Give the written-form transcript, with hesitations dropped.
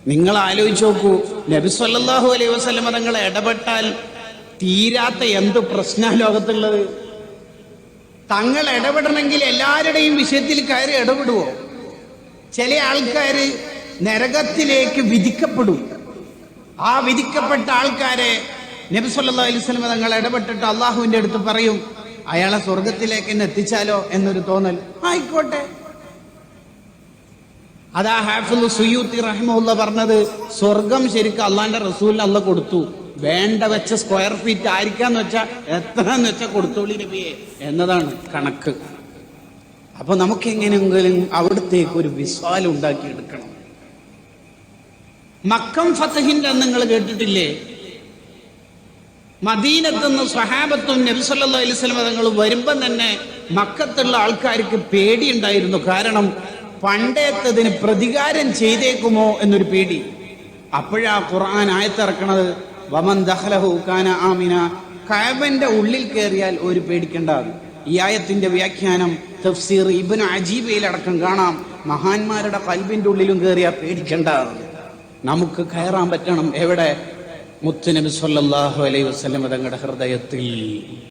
നിങ്ങൾ ആലോചിച്ച് നോക്കൂ, നബി സല്ലല്ലാഹു അലൈഹി വസല്ലം തങ്ങൾ ഇടപെട്ടാൽ തീരാത്ത എന്ത് പ്രശ്ന ലോകത്തുള്ളത്? തങ്ങൾ ഇടപെടണമെങ്കിൽ എല്ലാവരുടെയും വിഷയത്തിൽ കയറി ഇടപെടുവോ? ചില ആൾക്കാര് നരകത്തിലേക്ക് വിധിക്കപ്പെടും. ആ വിധിക്കപ്പെട്ട ആൾക്കാരെ നബി സല്ലല്ലാഹു അലൈഹി വസല്ലം തങ്ങൾ ഇടപെട്ടിട്ട് അള്ളാഹുവിന്റെ അടുത്ത് പറയും, അയാളെ സ്വർഗത്തിലേക്ക് എന്നെ എത്തിച്ചാലോ എന്നൊരു തോന്നൽ. ആയിക്കോട്ടെ. അതാ ഹാഫിള് സുയൂത്തി റഹിമഹുല്ലാഹ് പറഞ്ഞത്, സ്വർഗം ശരിക്കും അള്ളാന്റെ റസൂലിന് അള്ളാഹ് കൊടുത്തു. വേണ്ട വെച്ച സ്ക്വയർ ഫീറ്റ് ആയിരിക്കാന്ന് വെച്ചാൽ എത്രന്ന് വെച്ചാൽ കൊടുത്തോളി നബിയെ എന്നതാണ് കണക്ക്. അപ്പൊ നമുക്ക് എങ്ങനെയെങ്കിലും അവിടത്തേക്ക് ഒരു വിസ്വാലം ഉണ്ടാക്കിയെടുക്കണം. മക്കം ഫതഹിന്റെ അന്ന് നിങ്ങൾ കേട്ടിട്ടില്ലേ? മദീനത്തുനിന്ന് സ്വഹാബത്തും നബി സല്ലല്ലാഹു അലൈഹി വസല്ലം തങ്ങൾ വരുമ്പം തന്നെ മക്കത്തുള്ള ആൾക്കാർക്ക് പേടിയുണ്ടായിരുന്നു. കാരണം പണ്ടേത്തതിന് പ്രതികാരം ചെയ്തേക്കുമോ എന്നൊരു പേടി. അപ്പോഴാ ഖുർആൻ ആയത്തിറക്കണത്, വമൻ ദഖലഹു കാന ആമിന, കഅബന്റെ ഉള്ളിൽ കയറിയാൽ ഒരു പേടിക്കേണ്ട. ഈ ആയത്തിന്റെ വ്യാഖ്യാനം തഫ്സീർ ഇബ്നു അജീബയിൽ അടക്കം കാണാം. മഹാന്മാരുടെ ഖൽബിന്റെ ഉള്ളിലും കയറിയാൽ പേടിക്കേണ്ട. നമുക്ക് കയറാൻ പറ്റണം. എവിടെ? മുത്തുനബി സല്ലല്ലാഹു അലൈഹി വസല്ലം തങ്ങളുടെ ഹൃദയത്തിൽ.